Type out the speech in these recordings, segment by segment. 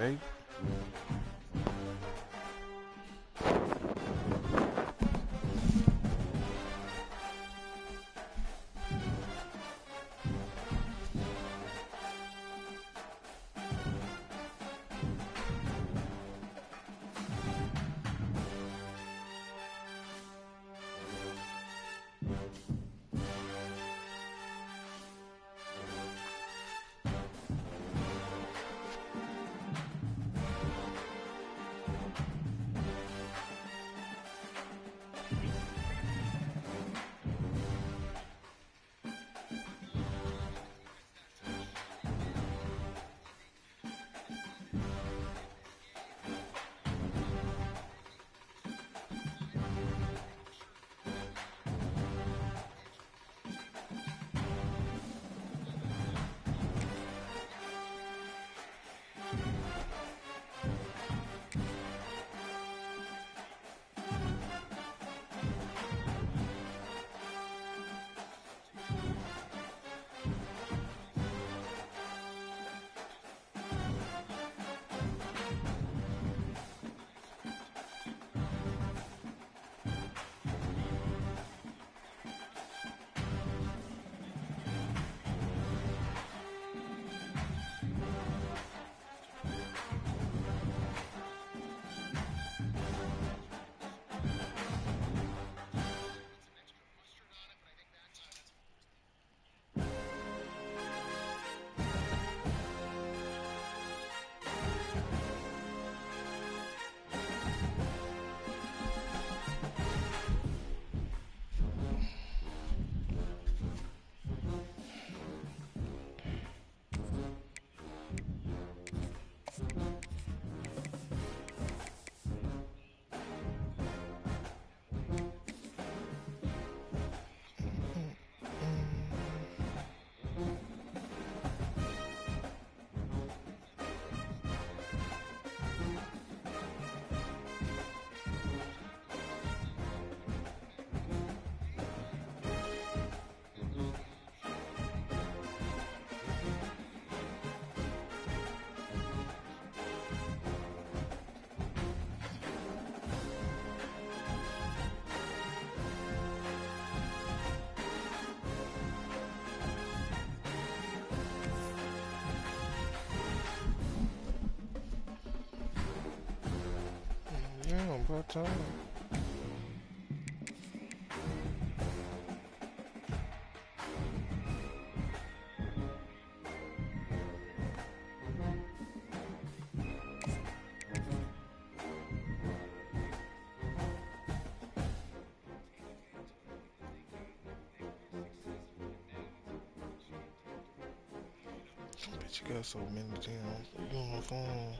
8. Yeah, about time. Bitch, you got so many damn. You on the phone.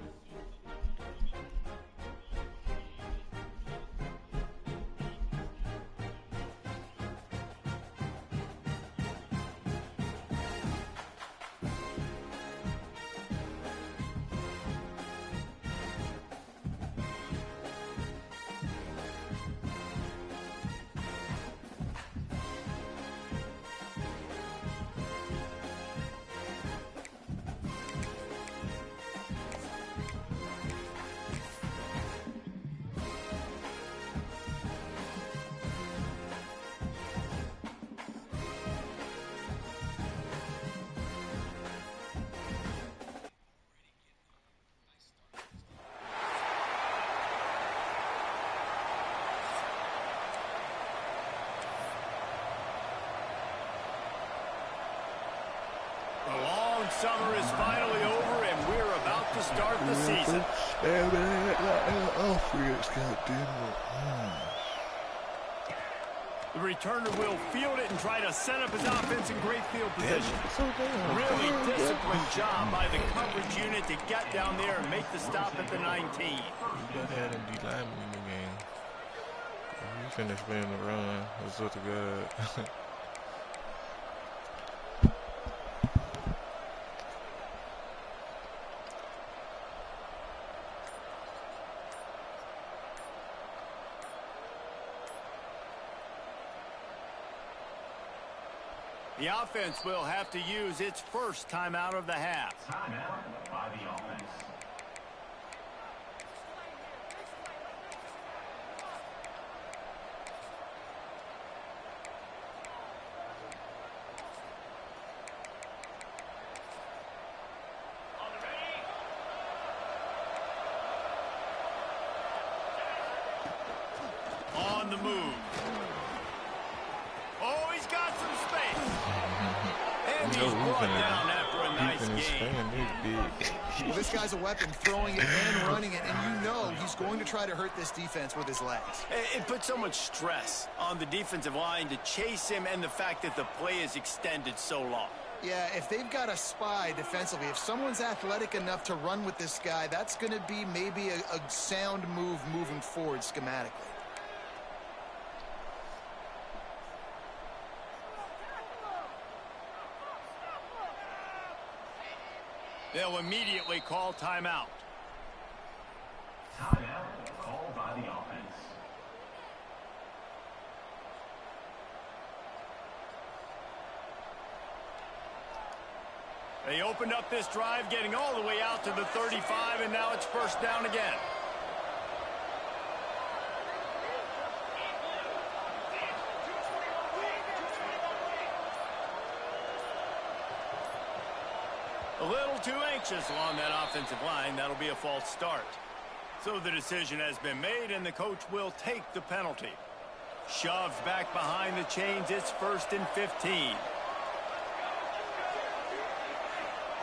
Summer is finally over, and we're about to start the season. The returner will field it and try to set up his offense in great field position. Really disciplined job by the coverage unit to get down there and make the stop at the 19. You got to have them D linemen in the game. You finished playing the run. That's what the good. The offense will have to use its first timeout of the half. Timeout by the offense. And You know, he's we brought finna down after a deep nice in his gain. fan. He's big. Well, this guy's a weapon, throwing it and running it, and you know he's going to try to hurt this defense with his legs. It puts so much stress on the defensive line to chase him and the fact that the play is extended so long. Yeah, if they've got a spy defensively, if someone's athletic enough to run with this guy, that's going to be maybe a sound move moving forward schematically. They'll immediately call timeout. Timeout called by the offense. They opened up this drive, getting all the way out to the 35, and now it's first down again. A little too anxious along that offensive line. That'll be a false start. So the decision has been made, and the coach will take the penalty. Shoved back behind the chains. It's 1st and 15.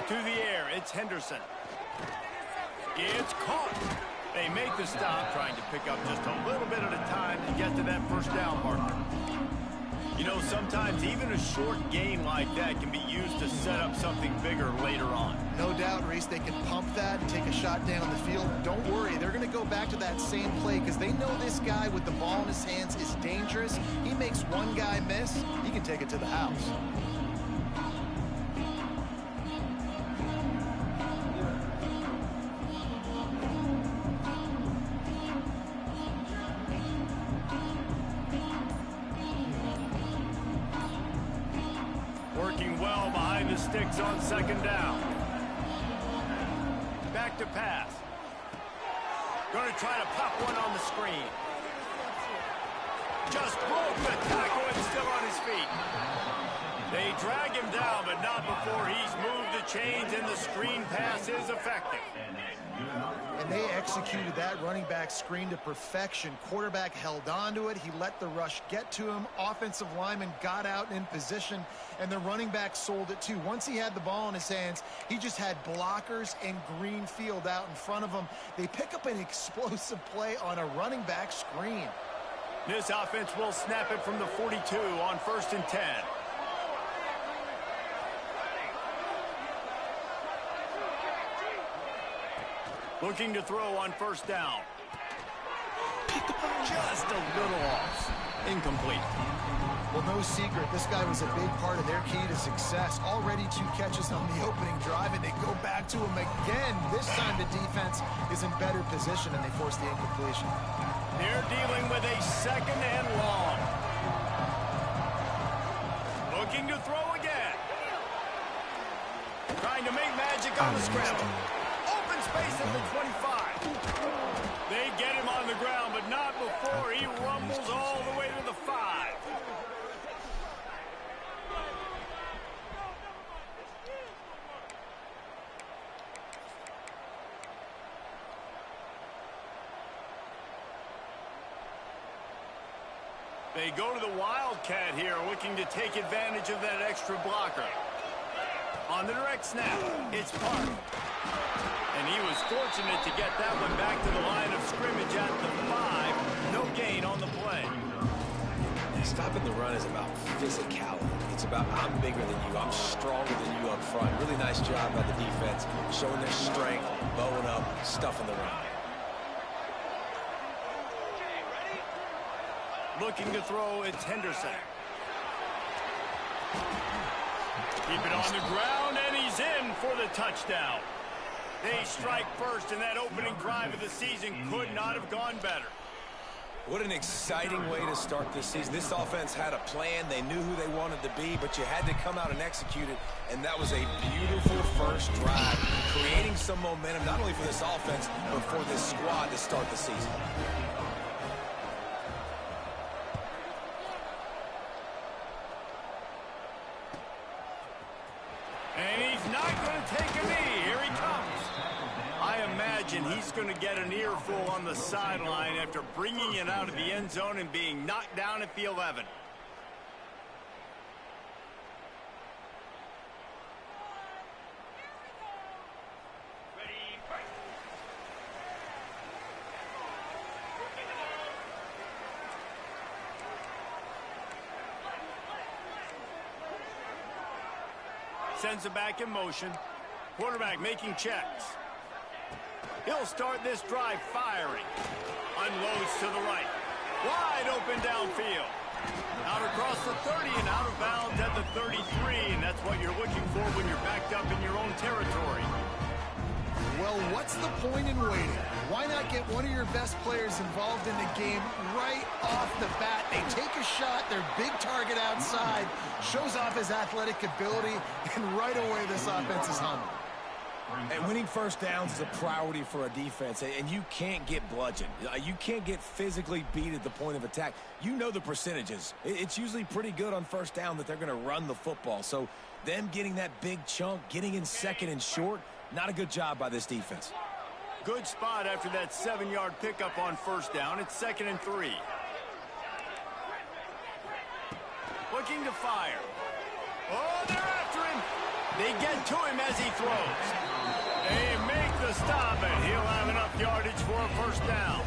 To the air, it's Henderson. It's caught. They make the stop, trying to pick up just a little bit at a time to get to that first down marker. You know, sometimes even a short gain like that can be used to set up something bigger later on. No doubt, Reese, they can pump that and take a shot down the field. Don't worry, they're going to go back to that same play because they know this guy with the ball in his hands is dangerous. He makes one guy miss, he can take it to the house. Working well behind the sticks on 2nd down. Back to pass. Going to try to pop one on the screen. Just broke the tackle and still on his feet. They drag him down, but not before he's moved the chains and the screen pass is effective. And they executed that running back screen to perfection. Quarterback held on to it. He let the rush get to him. Offensive lineman got out in position, and the running back sold it too. Once he had the ball in his hands, he just had blockers and green field out in front of him. They pick up an explosive play on a running back screen. This offense will snap it from the 42 on 1st and 10. Looking to throw on 1st down. Just a little off. Incomplete. Well, no secret, this guy was a big part of their key to success. Already 2 catches on the opening drive, and they go back to him again. This time the defense is in better position, and they force the incompletion. They're dealing with a 2nd and long. Looking to throw again. Trying to make magic on the scramble. Open space at the 25. They get him on the ground, but not before he rumbles all the way to the 5. They go to the Wildcat here, looking to take advantage of that extra blocker. On the direct snap, it's Park. And he was fortunate to get that one back to the line of scrimmage at the 5. No gain on the play. Stopping the run is about physicality. It's about I'm bigger than you, I'm stronger than you up front. Really nice job by the defense, showing their strength, bowing up, stuffing the run. Looking to throw, it's Henderson. Keep it on the ground, and he's in for the touchdown. They strike first, and that opening drive of the season could not have gone better. What an exciting way to start this season. This offense had a plan. They knew who they wanted to be, but you had to come out and execute it, and that was a beautiful first drive, creating some momentum, not only for this offense, but for this squad to start the season. And he's not going to take a knee. Here he comes. I imagine he's going to get an earful on the sideline after bringing it out of the end zone and being knocked down at the 11. sends it back in motion. Quarterback making checks. He'll start this drive firing. Unloads to the right. Wide open downfield. Out across the 30 and out of bounds at the 33. And that's what you're looking for when you're backed up in your own territory. Well, what's the point in waiting? Why not get one of your best players involved in the game right off the bat? They take a shot, their big target outside, shows off his athletic ability, and right away this offense is humming. And winning first downs is a priority for a defense, and you can't get bludgeoned. You can't get physically beat at the point of attack. You know the percentages. It's usually pretty good on first down that they're going to run the football. So them getting that big chunk, getting in second and short, not a good job by this defense. Good spot after that 7-yard pickup on first down. It's 2nd and 3. Looking to fire. Oh, they're after him. They get to him as he throws. They make the stop, and he'll have enough yardage for a first down.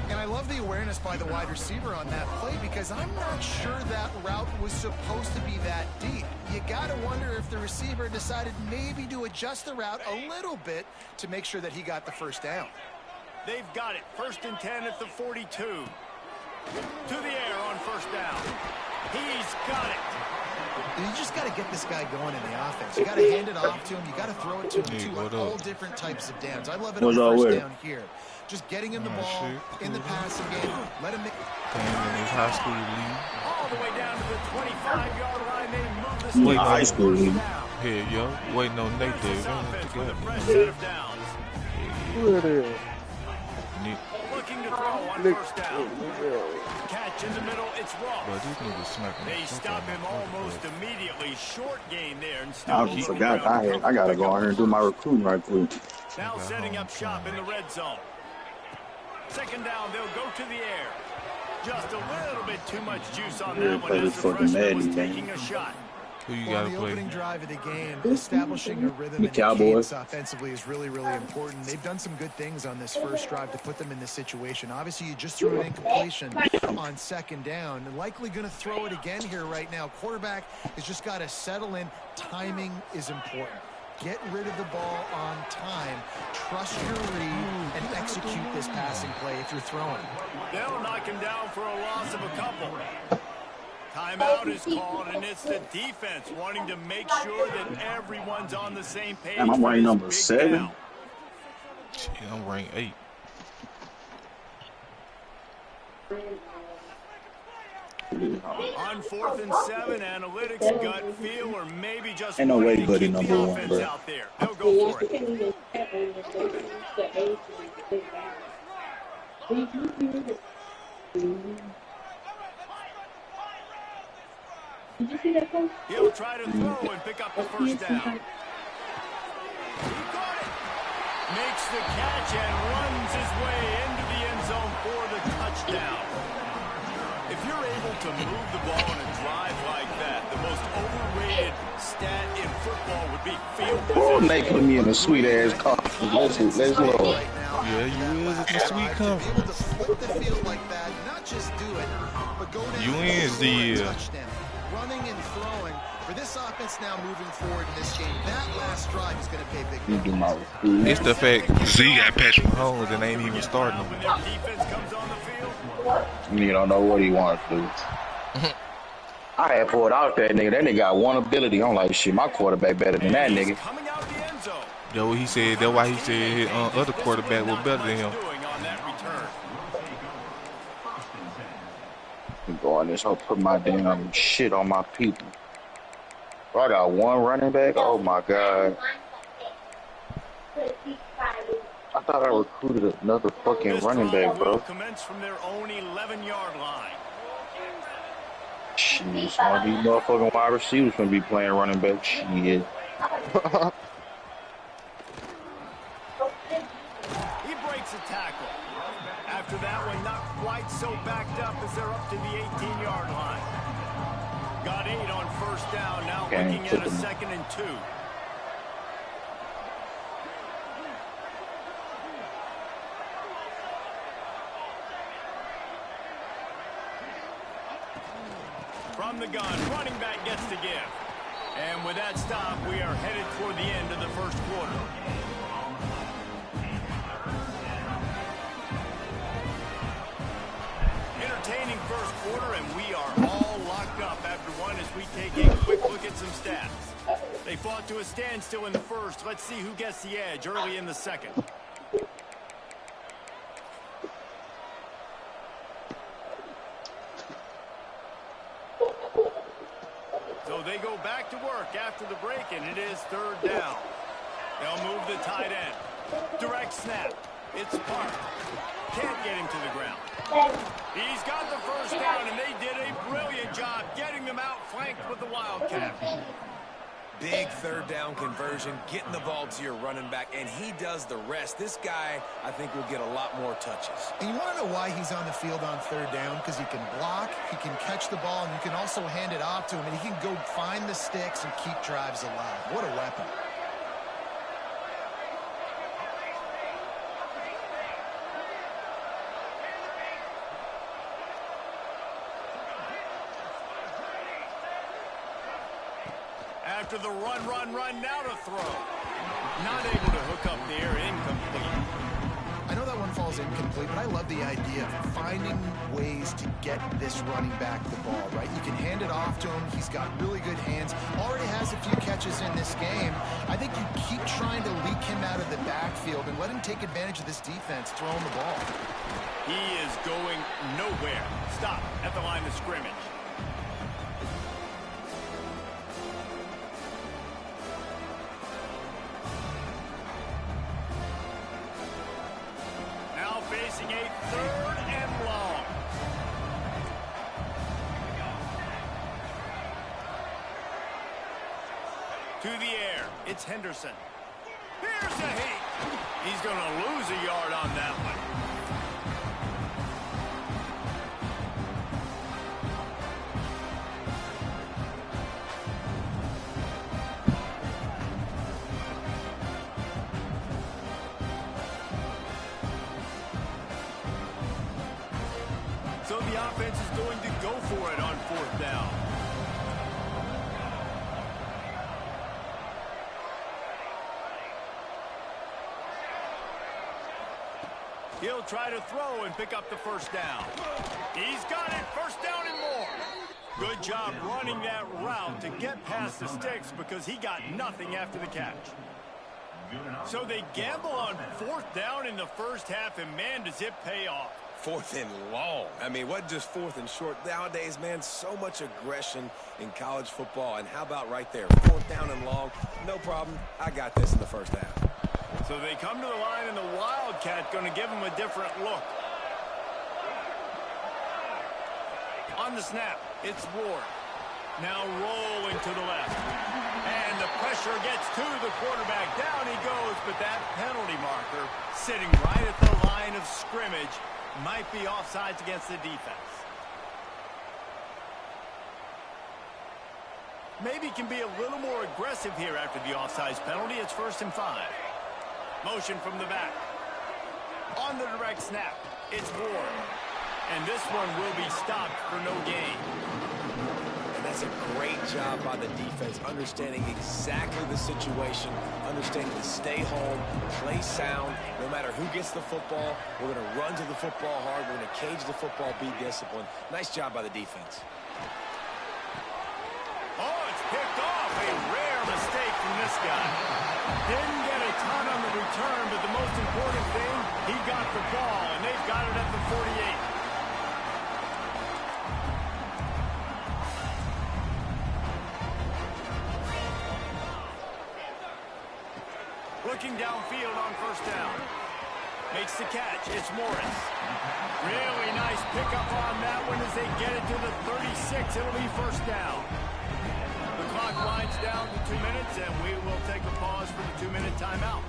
And I love the awareness by the wide receiver on that play because I'm not sure that route was supposed to be that deep. You got to wonder if the receiver decided maybe to adjust the route a little bit to make sure that he got the first down. They've got it. 1st and 10 at the 42. To the air on first down. He's got it. You just got to get this guy going in the offense. You got to hand it off to him. You got to throw it to him too on all different types of downs. I love it on first down here. Just getting him the ball in the passing game. Let him make in his high school league. All the way down to the 25-yard line. They move this Wait, high school league. Here, yo. Waiting on Nate there. This offense with a fresh set of downs. Who it is? Looking to throw on first down. Catch in the middle, it's Ross. But these niggas smacking. They stop him almost immediately. Short gain there. And still I forgot I gotta go out here and do my recruiting right quick. Now setting up shop in the red zone. 2nd down, they'll go to the air. Just a little bit too much juice on that one as the freshman was taking a shot. Who you Well, got to the play? opening drive of the game, establishing a rhythm The and Cowboys. cadence offensively is really, really important. They've done some good things on this first drive to put them in this situation. Obviously, you just threw an incompletion on 2nd down. Likely going to throw it again here right now. Quarterback has just got to settle in. Timing is important. Get rid of the ball on time. Trust your read and execute this passing play if you're throwing. They'll knock him down for a loss of a couple. Timeout is called, and it's the defense wanting to make sure that everyone's on the same page. And I'm ranked number 7. Down. Shit, I'm ranked 8. On 4th and 7, analytics, gut feel, or maybe just Ain't no way wanting to Buddy keep the number 1, offense bro. out there. They'll go for it. He'll try to throw and pick up the first down. He got it. Makes the catch and runs his way into the end zone for the touchdown. If you're able to move the ball in a drive like that, the most overrated stat in football would be field Oh, position. they put me in a sweet ass car. Let's load. Right now, Yeah, you is at the sweet to come. be able to flip the field like that, not just do it, but go down You and is score the, a touchdown. Running and throwing. For this offense now moving forward in this game, that last drive is going to pay big You dividends. do my recruiting. It's the fact Z got Patrick Holmes and ain't even starting When him. their defense comes on the field, You don't know what he wants to do. I had pulled out that nigga. That nigga got one ability. I'm like, shit, my quarterback better than that he's nigga. coming out the end zone. Yo, what he said, that's why he said his other quarterback was better than him. Doing on that return. Go on this, I'll put my damn shit on my people. Bro, I got one running back. Oh my god. I thought I recruited another fucking This running drive back, will bro. commence from their own 11-yard line. Shit, some of these motherfucking wide receivers gonna be playing running back. Shit. He breaks a tackle. After that one, not quite so backed up as they're up to the 18-yard line. Got 8 on first down, now Okay, looking at a 2nd and 2. From the gun, running back gets to give. And with that stop, we are headed toward the end of the first quarter. Entertaining first quarter, and we are all locked up after one as we take a quick look at some stats. They fought to a standstill in the first. Let's see who gets the edge early in the second. So they go back to work after the break, and it is third down. They'll move the tight end. Direct snap. It's Park. Can't get him to the ground. He's got the first down, and they did a brilliant job getting them out flanked with the Wildcat. Big third down conversion, getting the ball to your running back, and he does the rest. This guy, I think, will get a lot more touches. And you want to know why he's on the field on third down? Because he can block, he can catch the ball, and you can also hand it off to him, and he can go find the sticks and keep drives alive. What a weapon. After the run, now to throw. Not able to hook up there, incomplete. I know that one falls incomplete, but I love the idea of finding ways to get this running back the ball, right? You can hand it off to him. He's got really good hands. Already has a few catches in this game. I think you keep trying to leak him out of the backfield and let him take advantage of this defense throwing the ball. He is going nowhere. Stop at the line of scrimmage. Facing a third and long. To the air, it's Henderson. Here's a hit. He's going to lose a yard on that one. So the offense is going to go for it on fourth down. He'll try to throw and pick up the first down. He's got it, first down and more. Good job running that route to get past the sticks because he got nothing after the catch. So they gamble on fourth down in the first half, and man, does it pay off. Fourth and long. I mean, what just fourth and short? Nowadays, man, so much aggression in college football. And how about right there? Fourth down and long. No problem. I got this in the first half. So they come to the line, and the Wildcat going to give them a different look. On the snap, it's Ward. Now rolling to the left. And the pressure gets to the quarterback. Down he goes, but that penalty marker sitting right at the line of scrimmage might be offsides against the defense. Maybe can be a little more aggressive here after the offsides penalty. It's 1st and 5. Motion from the back. On the direct snap, it's Ward. And this one will be stopped for no gain. And that's a great job by the defense, understanding exactly the situation, understanding to stay home, play sound. No matter who gets the football, we're going to run to the football hard. We're going to cage the football, be disciplined. Nice job by the defense. Oh, it's picked off. A rare mistake from this guy. Didn't get a ton on the return, but the most important thing, he got the ball, and they've got it at the 48. Looking downfield on first down. Makes the catch. It's Morris. Really nice pickup on that one as they get it to the 36. It'll be first down. The clock winds down to 2 minutes, and we will take a pause for the 2-minute timeout.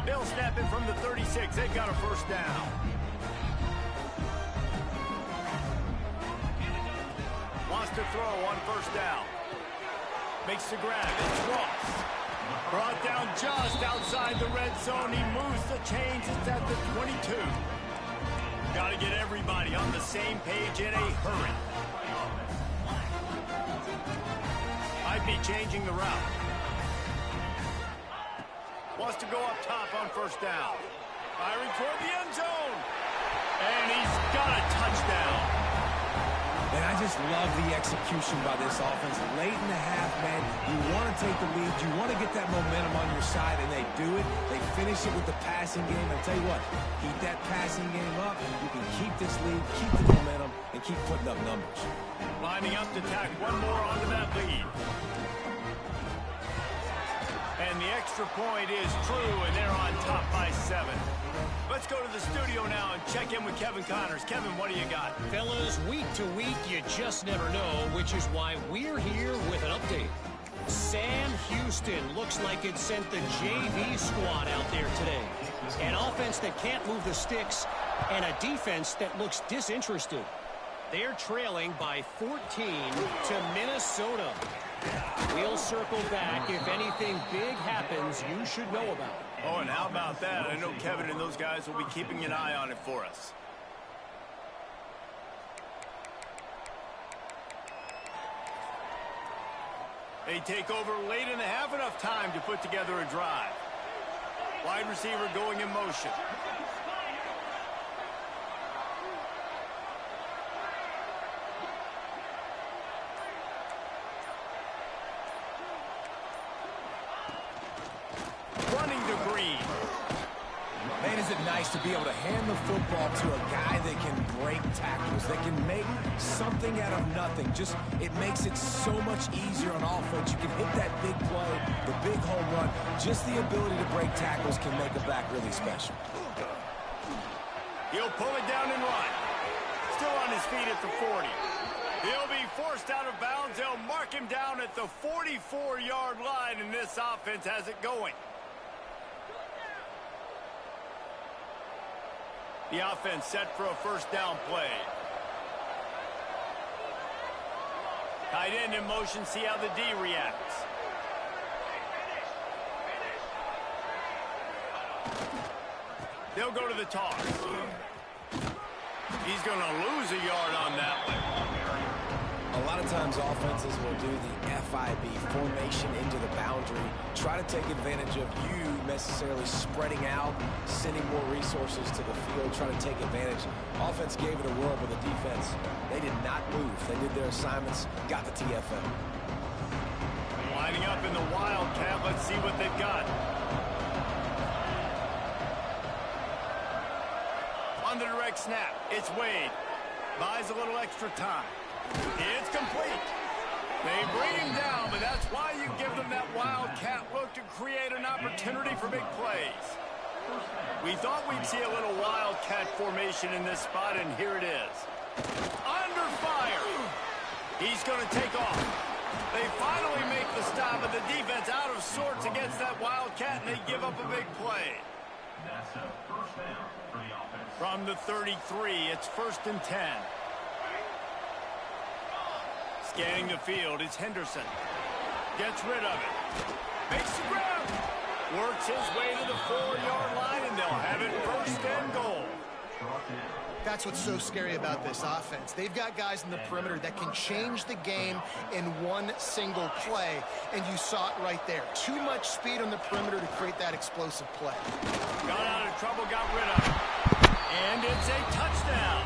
They'll snap it from the 36. They've got a first down. Wants to throw on first down. Makes the grab. It's Ross. Brought down just outside the red zone. He moves the chains. It's at the 22. Got to get everybody on the same page in a hurry. might be changing the route. Wants to go up top on first down. Firing toward the end zone. And he's got a touchdown. And I just love the execution by this offense. Late in the half, man, you want to take the lead. You want to get that momentum on your side, and they do it. They finish it with the passing game. I'll tell you what, keep that passing game up. You can keep this lead, keep the momentum, and keep putting up numbers. Lining up to tack one more onto that lead. And the extra point is true, and they're on top by 7. Let's go to the studio now and check in with Kevin Connors. Kevin, what do you got? Fellas, week to week, you just never know, which is why we're here with an update. Sam Houston looks like it sent the JV squad out there today. An offense that can't move the sticks and a defense that looks disinterested. They're trailing by 14 to Minnesota. We'll circle back if anything big happens you should know about. Oh, and how about that? I know Kevin and those guys will be keeping an eye on it for us. They take over late in the half, enough time to put together a drive. Wide receiver going in motion. Running to Green. Man, is it nice to be able to hand the football to a guy that can break tackles, that can make something out of nothing. Just, it makes it so much easier on offense. You can hit that big play, the big home run. Just the ability to break tackles can make a back really special. He'll pull it down and run. Still on his feet at the 40. He'll be forced out of bounds. They'll mark him down at the 44-yard line, and this offense has it going. The offense set for a first down play. Tight end in motion, see how the D reacts. They'll go to the toss. He's going to lose a yard on that one. A lot of times offenses will do the FIB, formation into the boundary, try to take advantage of you necessarily spreading out, sending more resources to the field, trying to take advantage. Offense gave it a whirl, but the defense, they did not move. They did their assignments, got the TFL. Lining up in the Wildcat, let's see what they've got. On the direct snap, it's Wade. Buys a little extra time. It's complete. They bring him down, but that's why you give them that Wildcat look to create an opportunity for big plays. We thought we'd see a little Wildcat formation in this spot, and here it is. Under fire. He's going to take off. They finally make the stop, but the defense out of sorts against that Wildcat, and they give up a big play. That's a first down for the offense. From the 33, it's 1st and 10. Scanning the field, it's Henderson. Gets rid of it. Makes the grab. Works his way to the 4-yard line, and they'll have it 1st and goal. That's what's so scary about this offense. They've got guys in the perimeter that can change the game in one single play, and you saw it right there. Too much speed on the perimeter to create that explosive play. Got out of trouble, got rid of it. And it's a touchdown.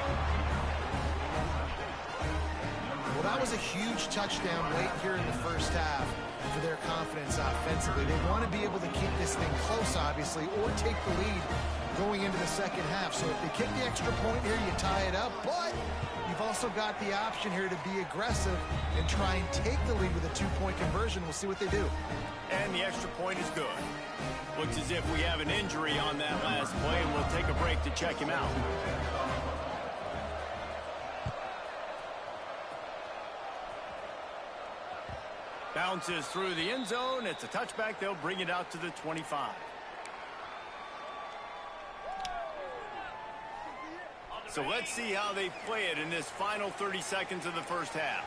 Well, that was a huge touchdown late here in the first half for their confidence offensively. They want to be able to keep this thing close, obviously, or take the lead going into the second half. So if they kick the extra point here, you tie it up. But you've also got the option here to be aggressive and try and take the lead with a 2-point conversion. We'll see what they do. And the extra point is good. Looks as if we have an injury on that last play, and we'll take a break to check him out. Bounces through the end zone. It's a touchback. They'll bring it out to the 25. So let's see how they play it in this final 30 seconds of the first half.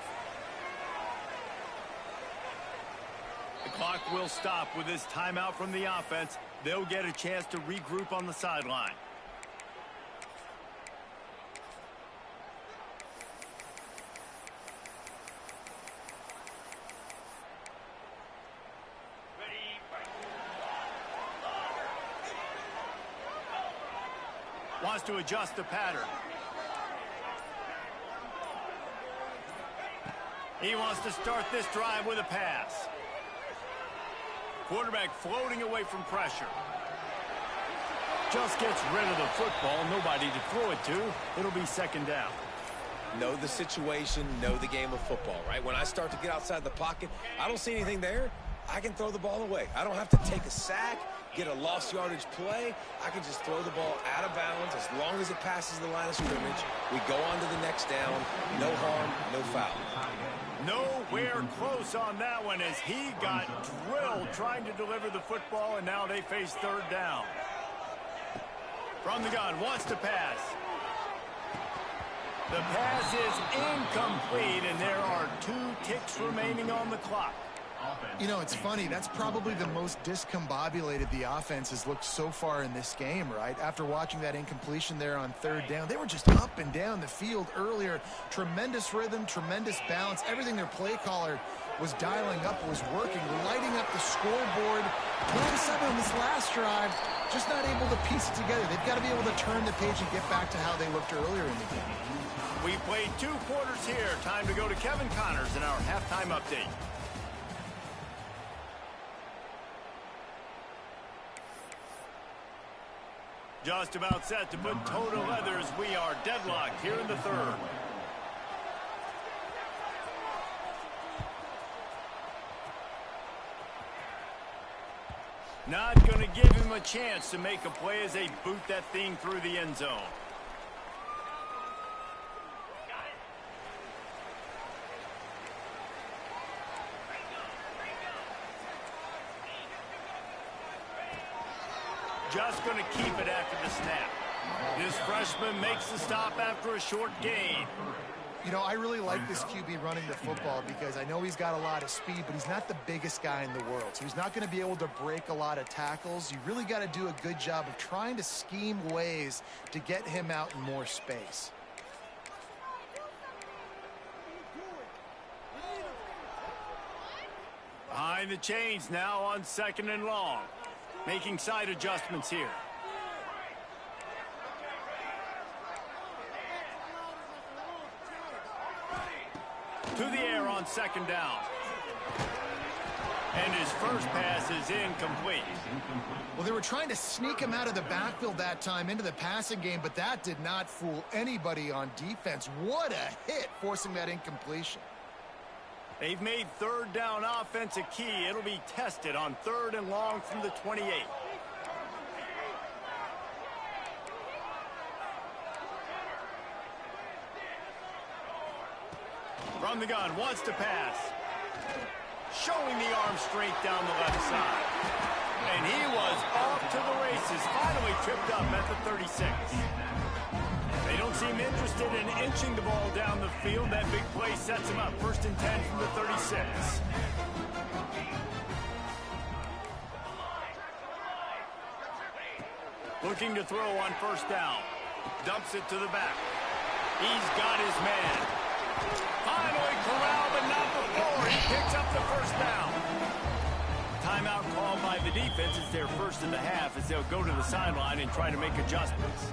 The clock will stop with this timeout from the offense. They'll get a chance to regroup on the sideline. wants to adjust the pattern. He wants to start this drive with a pass. Quarterback floating away from pressure. Just gets rid of the football. Nobody to throw it to. It'll be second down. Know the situation, know the game of football, right? When I start to get outside the pocket, I don't see anything there, I can throw the ball away. I don't have to take a sack, get a lost yardage play. I can just throw the ball out of bounds. As long as it passes the line of scrimmage, we go on to the next down. No harm, no foul. Nowhere close on that one as he got drilled trying to deliver the football, and now they face third down. From the gun, wants to pass. The pass is incomplete, and there are 2 ticks remaining on the clock. You know, it's funny. That's probably the most discombobulated the offense has looked so far in this game, right? After watching that incompletion there on third down, they were just up and down the field earlier. Tremendous rhythm, tremendous balance. Everything their play caller was dialing up was working, lighting up the scoreboard. All of a sudden on this last drive, just not able to piece it together. They've got to be able to turn the page and get back to how they looked earlier in the game. We played 2 quarters here. Time to go to Kevin Connors in our halftime update. Just about set to put toe to leather as we are deadlocked here in the third. Not going to give him a chance to make a play as they boot that thing through the end zone. Just going to keep it after the snap. This freshman makes the stop after a short gain. You know, I really like this QB running the football because I know he's got a lot of speed, but he's not the biggest guy in the world. So he's not going to be able to break a lot of tackles. You really got to do a good job of trying to scheme ways to get him out in more space. Behind the chains now on 2nd and long. Making side adjustments here. To the air on 2nd down. And his first pass is incomplete. Well, they were trying to sneak him out of the backfield that time into the passing game, but that did not fool anybody on defense. What a hit, forcing that incompletion. They've made third down offense a key. It'll be tested on 3rd and long from the 28. From the gun, wants to pass. Showing the arm strength down the left side. And he was off to the races. Finally tripped up at the 36. They don't seem interested in inching the ball down the field. That big play sets him up. 1st and 10 from the 36. Looking to throw on 1st down. Dumps it to the back. He's got his man. Finally corralled, but not before. He picks up the 1st down. Timeout called by the defense. It's their first in the half as they'll go to the sideline and try to make adjustments.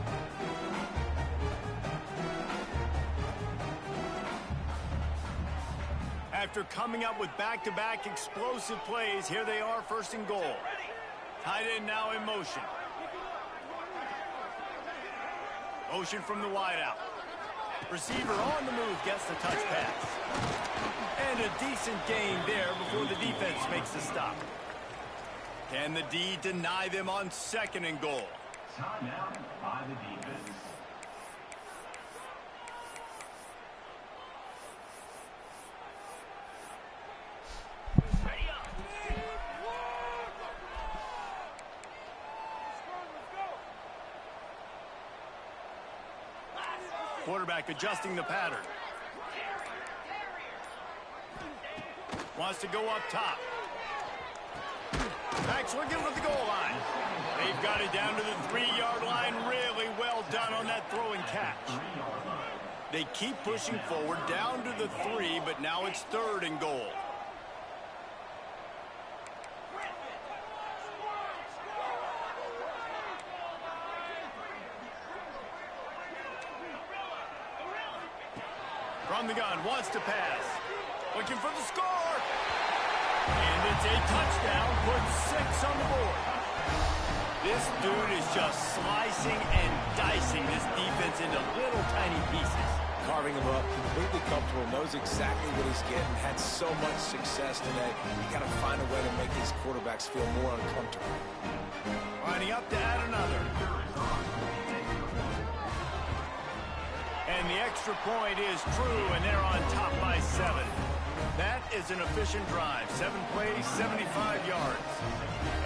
After coming up with back-to-back explosive plays, here they are 1st and goal. Tight end now in motion. Motion from the wideout. Receiver on the move gets the touch pass. And a decent gain there before the defense makes the stop. Can the D deny them on 2nd and goal? Timeout by the defense. Quarterback adjusting the pattern. Wants to go up top. Backs looking for the goal line. They've got it down to the 3-yard line. Really well done on that throw and catch. They keep pushing forward down to the 3, but now it's 3rd and goal. from the gun, wants to pass. Looking for the score. And it's a touchdown, puts 6 on the board. This dude is just slicing and dicing this defense into little tiny pieces. Carving him up, completely comfortable, knows exactly what he's getting, had so much success today. You got to find a way to make these quarterbacks feel more uncomfortable. Lining up to add another. And the extra point is true, and they're on top by 7. That is an efficient drive. 7 plays, 75 yards.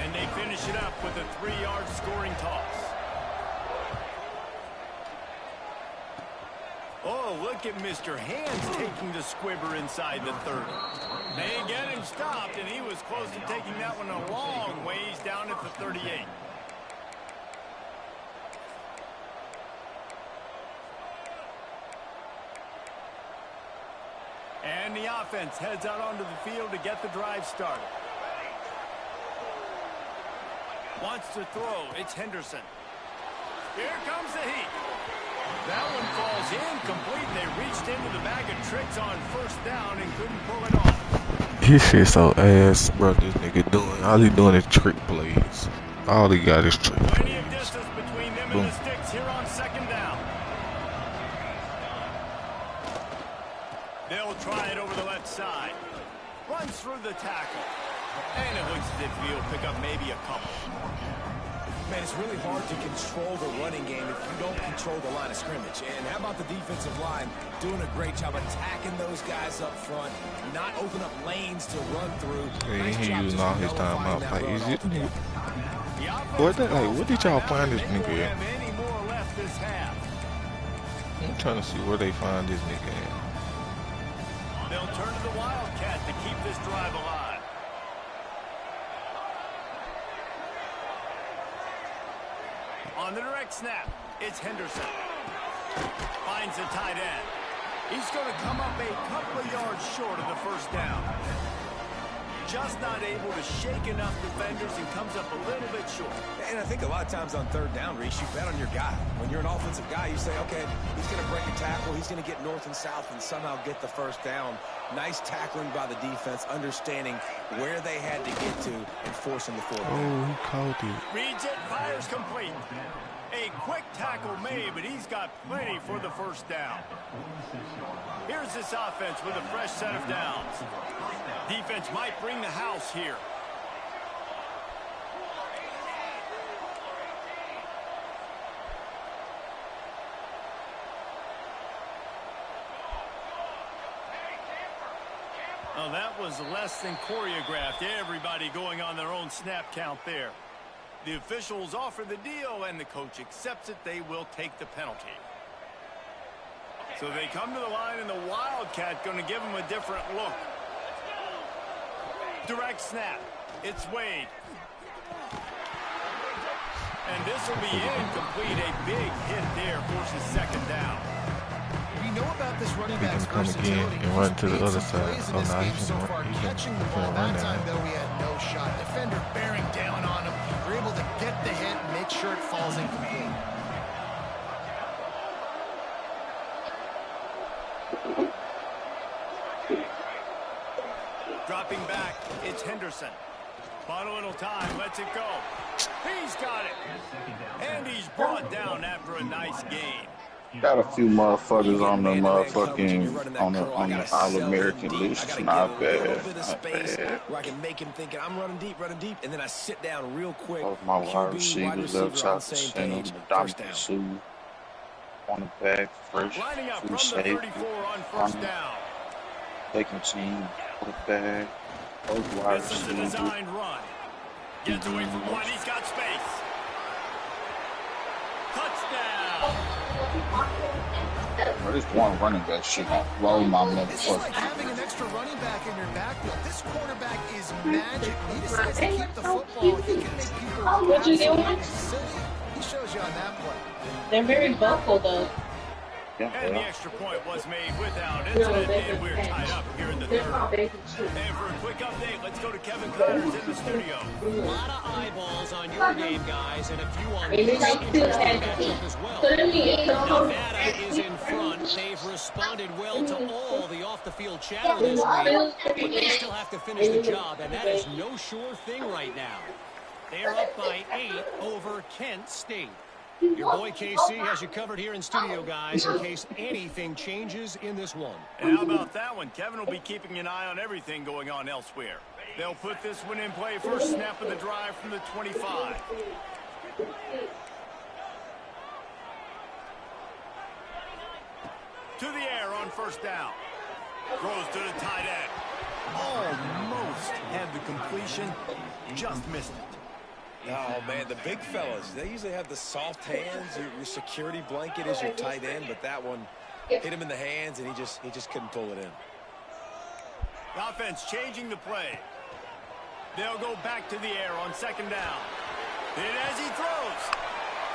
And they finish it up with a 3-yard scoring toss. Oh, look at Mr. Hands taking the squibber inside the 30. They get him stopped, and he was close to taking that one a long ways down at the 38. And the offense heads out onto the field to get the drive started. Wants to throw. It's Henderson. Here comes the heat. That one falls incomplete. They reached into the bag of tricks on first down and couldn't pull it off. His shit so ass, bro. This nigga doing. All he doing is trick plays. All he got is trick plays. Plenty of distance between them and the sticks here on second down. They'll try it over the left side. Runs through the tackle. And it looks as if he'll pick up maybe a couple. Man, it's really hard to control the running game if you don't control the line of scrimmage. And how about the defensive line doing a great job attacking those guys up front, not open up lanes to run through. Yeah, he using all his time out. Like, is it nigga? What did y'all find this nigga at? I'm trying to see where they find this nigga at. They'll turn to the Wildcat to keep this drive alive. On the direct snap, it's Henderson. Finds a tight end. He's going to come up a couple of yards short of the first down. Just not able to shake enough defenders and comes up a little bit short. And I think a lot of times on third down, Reese, you bet on your guy. When you're an offensive guy, you say, okay, he's going to break a tackle. He's going to get north and south and somehow get the first down. Nice tackling by the defense, understanding where they had to get to and forcing the fourth down. Oh, he caught it. Reads it, fires complete. A quick tackle made, but he's got plenty for the first down. Here's this offense with a fresh set of downs. Defense might bring the house here. Oh, that was less than choreographed. Everybody going on their own snap count there. The officials offer the deal, and the coach accepts it. They will take the penalty. So they come to the line, and the Wildcat going to give them a different look. Direct snap. It's Wade. And this will be incomplete. A big hit there forces second down. We know about this running back's come versatility. again and run to the other side. Oh, now he's so far catching the ball. That time, though, he had no shot. Defender bearing down on him. We're able to get the hit and make sure it falls incomplete. Dropping back, it's Henderson. Bought a little time, lets it go. He's got it. And he's brought down after a nice gain. Got a few motherfuckers on the motherfucking on the All-American list. Not bad. Not bad. Where I can make him thinking I'm running deep, and then I sit down real quick. Both my wide receivers up top the center, the dominant suit on the back, fresh, Lining up free from safety, the 34 on first down. second team, put back, both wide This is a receivers. designed run. Gets away from one, he's got space. Touchdown. Bro, this one running back shit gonna blow my This is like motherfucker. having an extra running back in your backfield. This quarterback is magic. He decides to keep the football. He can make people Would you get one? silly. He shows you on that play. They're very vocal though. Yeah, And the yeah. extra point was made without incident, and we're tied up here in the third. And for a quick update, let's go to Kevin Connors in the studio. A lot of eyeballs on your game, guys, and a few on this interesting matchup as well. Nevada is in front. They've responded well to all the off-the-field chatter this week, but they still have to finish the job, and that is no sure thing right now. They are up by 8 over Kent State. Your boy KC has you covered here in studio, guys, in case anything changes in this one. And how about that one? Kevin will be keeping an eye on everything going on elsewhere. They'll put this one in play. First snap of the drive from the 25. To the air on first down. Throws to the tight end. Almost had the completion. Just missed it. Oh, man, the big fellas, they usually have the soft hands. Your security blanket is your tight end, but that one hit him in the hands, and he just couldn't pull it in. The offense changing the play. They'll go back to the air on second down. And as he throws,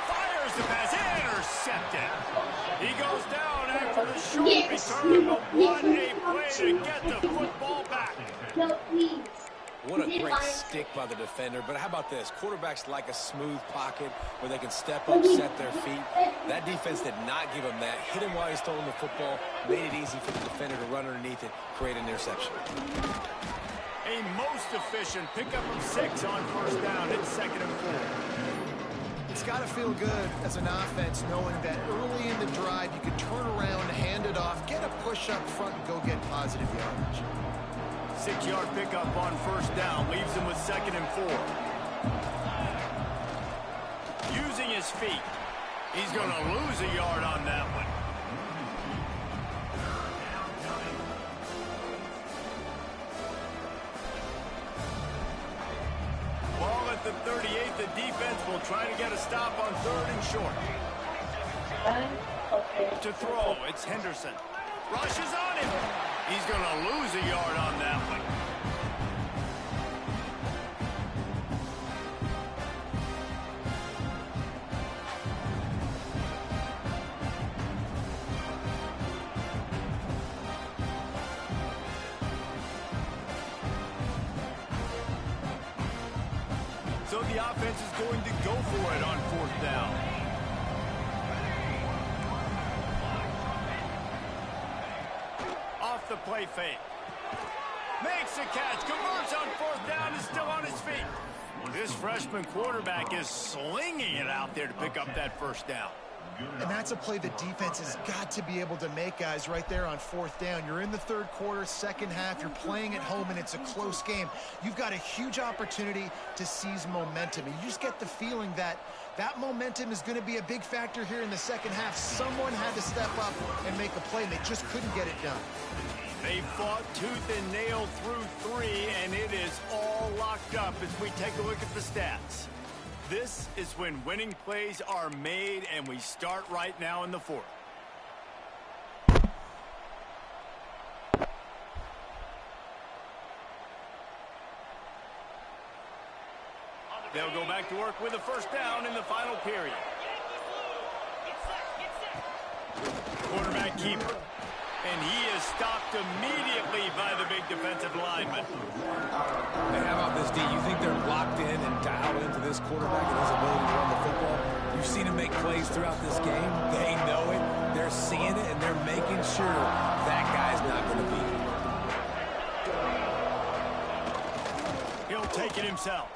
fires the pass, intercepted. He goes down after the short return, but what a play to get the football back. What a great stick by the defender. But how about this? Quarterbacks like a smooth pocket where they can step up, set their feet. That defense did not give him that. Hit him while he's throwing the football. Made it easy for the defender to run underneath it, create an interception. A most efficient pickup of 6 on first down. It's 2nd and 4. It's got to feel good as an offense knowing that early in the drive you can turn around, hand it off, get a push up front, and go get positive yardage. 6-yard pickup on first down leaves him with 2nd and 4. Using his feet. He's going to lose a yard on that one. Ball at the 38. The defense will try to get a stop on 3rd and short. To throw, it's Henderson. Rushes on him. He's going to lose a yard on that one. So the offense is going to go for it on 4th down. Off the play fake. Makes a catch. Converts on 4th down. Is still on his feet. This freshman quarterback is slinging it out there to pick up that first down. And that's a play the defense has got to be able to make, guys, right there on 4th down. You're in the 3rd quarter, second half. You're playing at home, and it's a close game. You've got a huge opportunity to seize momentum. And you just get the feeling that that momentum is going to be a big factor here in the second half. Someone had to step up and make a play, and they just couldn't get it done. They fought tooth and nail through 3, and it is all locked up as we take a look at the stats. This is when winning plays are made, and we start right now in the 4th. They'll go back to work with a first down in the final period. Quarterback keeper. And he is stopped immediately by the big defensive lineman. And how about this, D? You think they're locked in and dialed into this quarterback and his ability to run the football? You've seen him make plays throughout this game. They know it. They're seeing it, and they're making sure that guy's not going to beat him. He'll take it himself.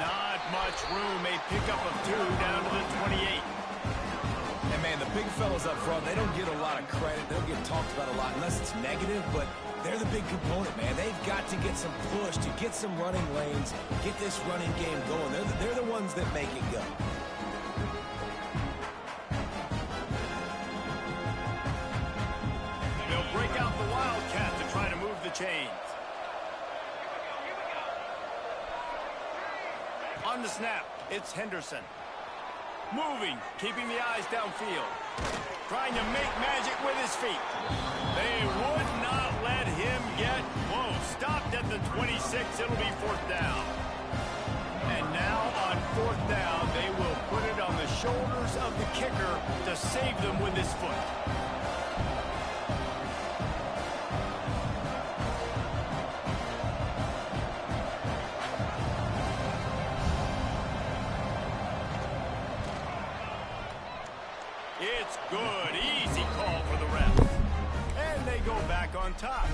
Not much room. A pickup of 2 down to the 28. And, man, the big fellas up front, they don't get a lot of credit. They don't get talked about a lot unless it's negative, but they're the big component, man. They've got to get some push to get some running lanes, get this running game going. They're the ones that make it go. They'll break out the Wildcat to try to move the chains. On the snap, it's Henderson. Moving, keeping the eyes downfield. Trying to make magic with his feet. They would not let him get close. Stopped at the 26. It'll be 4th down. And now on 4th down, they will put it on the shoulders of the kicker to save them with his foot. It's good. Easy call for the refs. And they go back on top.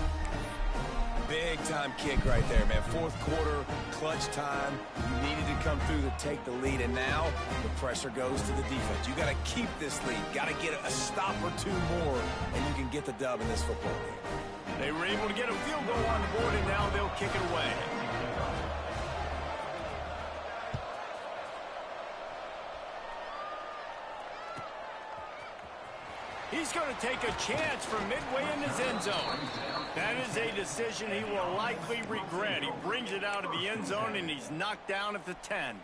Big-time kick right there, man. Fourth quarter, clutch time. You needed to come through to take the lead, and now the pressure goes to the defense. You got to keep this lead. Got to get a stop or two more, and you can get the dub in this football game. They were able to get a field goal on the board, and now they'll kick it away. He's going to take a chance from midway in his end zone. That is a decision he will likely regret. He brings it out of the end zone, and he's knocked down at the 10.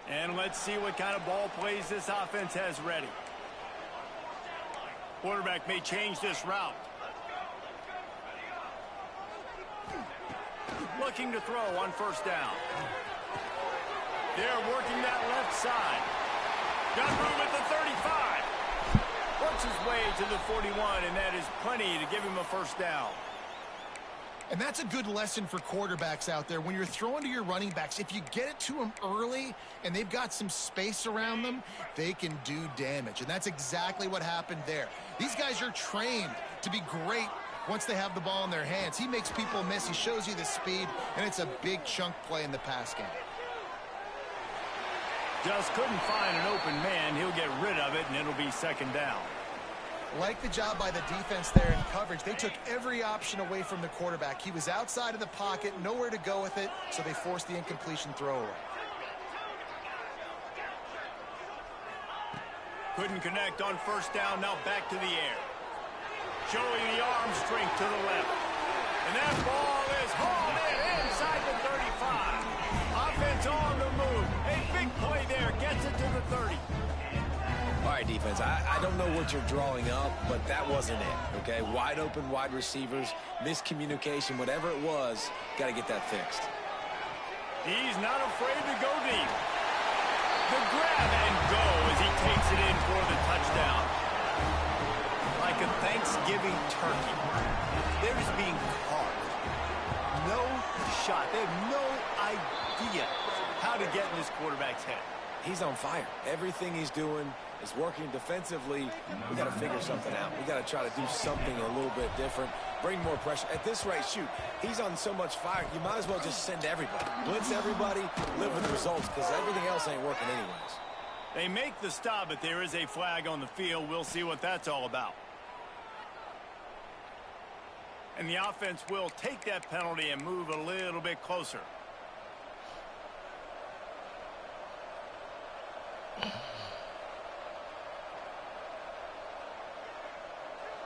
And let's see what kind of ball plays this offense has ready. Quarterback may change this route. Looking to throw on first down. They're working that left side. Got room at the 35. Works his way to the 41, and that is plenty to give him a first down. And that's a good lesson for quarterbacks out there. When you're throwing to your running backs, if you get it to them early and they've got some space around them, they can do damage. And that's exactly what happened there. These guys are trained to be great once they have the ball in their hands. He makes people miss. He shows you the speed, and it's a big chunk play in the pass game. Just couldn't find an open man. He'll get rid of it, and it'll be second down. Like the job by the defense there in coverage. They took every option away from the quarterback. He was outside of the pocket, nowhere to go with it, so they forced the incompletion throwaway. Couldn't connect on first down. Now back to the air. Showing the arm strength to the left. And that ball is hauled in inside the 35. Offense on the move. A big play there. Gets it to the 30. All right, defense, I don't know what you're drawing up, but that wasn't it, okay? Wide open wide receivers, miscommunication, whatever it was, got to get that fixed. He's not afraid to go deep. The grab and go as he takes it in for the touchdown. Like a Thanksgiving turkey, they're just being carved. No shot. They have no idea how to get in this quarterback's head. He's on fire. Everything he's doing is working defensively. We got to figure something out. We got to try to do something a little bit different, bring more pressure. At this rate, shoot, he's on so much fire, you might as well just send everybody. Blitz everybody, live with the results, because everything else ain't working anyways. They make the stop, but there is a flag on the field. We'll see what that's all about. And the offense will take that penalty and move a little bit closer.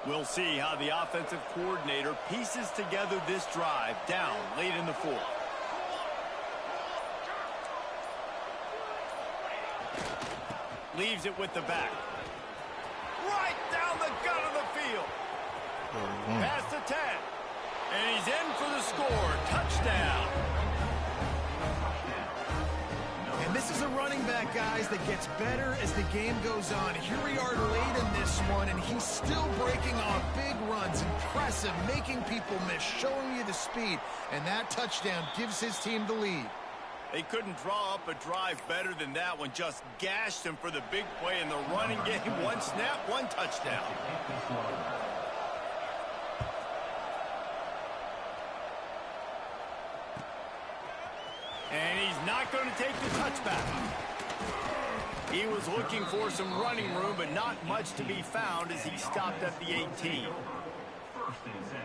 We'll see how the offensive coordinator pieces together this drive down late in the fourth. Leaves it with the back. Right down the gut of the field. Past the 10. And he's in for the score. Touchdown. And this is a running back, guys, that gets better as the game goes on. Here we are late in this one, and he's still breaking off big runs. Impressive, making people miss, showing you the speed. And that touchdown gives his team the lead. They couldn't draw up a drive better than that one. Just gashed him for the big play in the running game. One snap, one touchdown. And he's not going to take the touchback. He was looking for some running room, but not much to be found as he stopped at the 18. First and 10.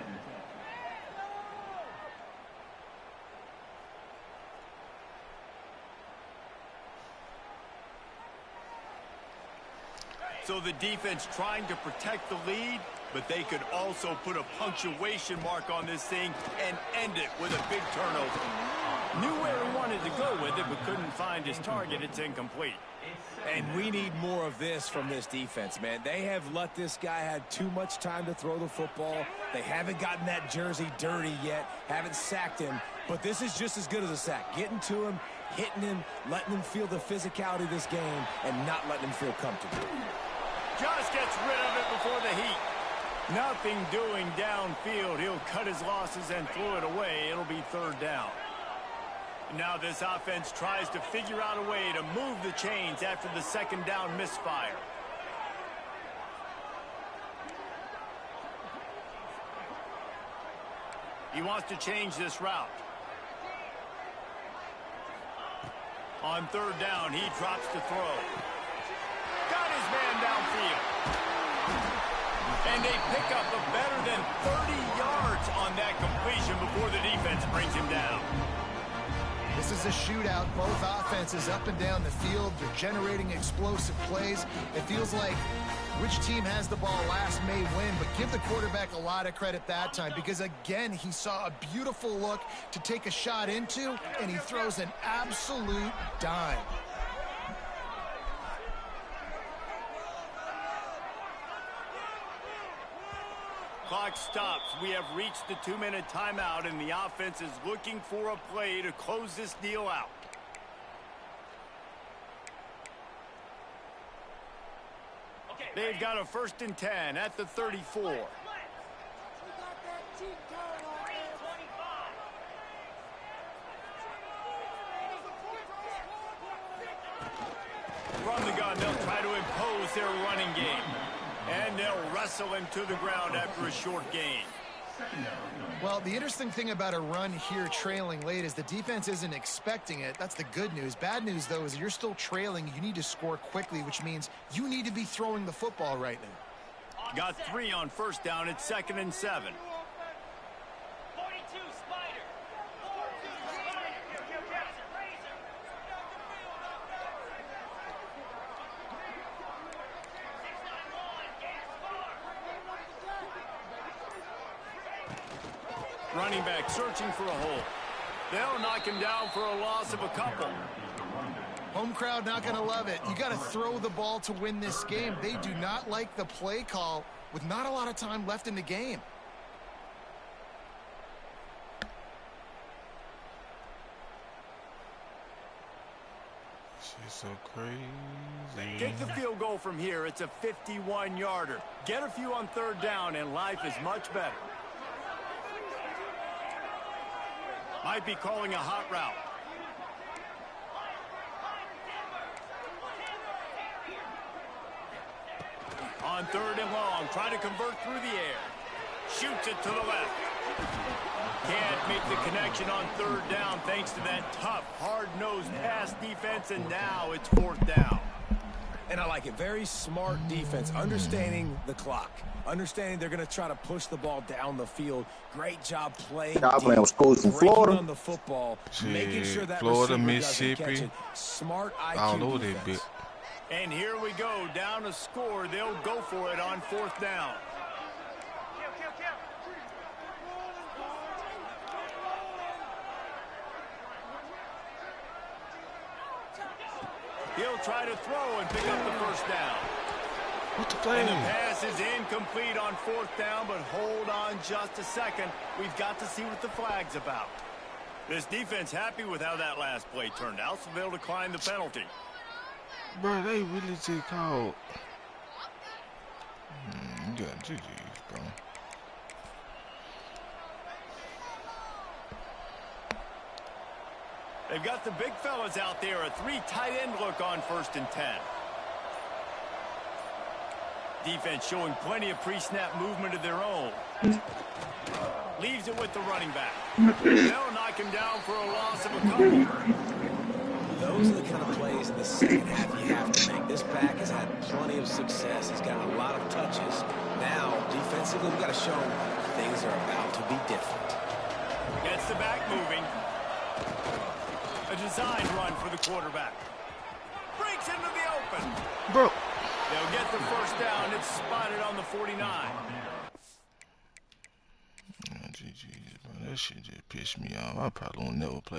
So the defense trying to protect the lead, but they could also put a punctuation mark on this thing and end it with a big turnover. Knew where he wanted to go with it, but couldn't find his target. It's incomplete. And we need more of this from this defense, man. They have let this guy have too much time to throw the football. They haven't gotten that jersey dirty yet, haven't sacked him, but this is just as good as a sack. Getting to him, hitting him, letting him feel the physicality of this game, and not letting him feel comfortable. Just gets rid of it before the heat. Nothing doing downfield. He'll cut his losses and throw it away. It'll be third down. Now this offense tries to figure out a way to move the chains after the second down misfire. He wants to change this route. On third down, he drops to throw. Got his man downfield. And they pick up a better than 30 yards on that completion before the defense brings him down. This is a shootout. Both offenses up and down the field. They're generating explosive plays. It feels like which team has the ball last may win, but give the quarterback a lot of credit that time because, again, he saw a beautiful look to take a shot into, and he throws an absolute dime. Clock stops. We have reached the 2-minute timeout, and the offense is looking for a play to close this deal out. They've got a 1st and 10 at the 34. From the gun, they'll try to impose their running game. And they'll wrestle him to the ground after a short gain. Well, the interesting thing about a run here trailing late is the defense isn't expecting it. That's the good news. Bad news, though, is you're still trailing. You need to score quickly, which means you need to be throwing the football right now. Got 3 on 1st down. It's 2nd and 7. Running back searching for a hole. They'll knock him down for a loss of a couple. Home crowd not going to love it. You got to throw the ball to win this game. They do not like the play call with not a lot of time left in the game. She's so crazy. Take the field goal from here. It's a 51-yarder. Get a few on 3rd down, and life is much better. Might be calling a hot route. On 3rd and long, trying to convert through the air. Shoots it to the left. Can't make the connection on 3rd down thanks to that tough, hard-nosed pass defense, and now it's 4th down. And I like it. Very smart defense, understanding the clock, understanding they're going to try to push the ball down the field. Great job playing. Y'all playing with schools from Florida. On the football, Shit, making sure that Florida, receiver doesn't catch Mississippi. it. Smart IQ I don't know defense. that bit. And here we go, down a score. They'll go for it on 4th down. He'll try to throw and pick up the 1st down. What the play? And the pass is incomplete on 4th down, but hold on just a second. We've got to see what the flag's about. This defense happy with how that last play turned out, so they'll decline the penalty. Bro, they really just called. You got GG's, bro. They've got the big fellas out there. A 3 tight end look on 1st and 10. Defense showing plenty of pre-snap movement of their own. Leaves it with the running back. They'll knock him down for a loss of a couple. Those are the kind of plays in the second half you have to make. This back has had plenty of success. He's got a lot of touches. Now, defensively, we've got to show him things are about to be different. Gets the back moving. A design run for the quarterback. Breaks into the open. Bro. They'll get the 1st down. It's spotted on the 49. That shit just pissed me off. I probably won't never play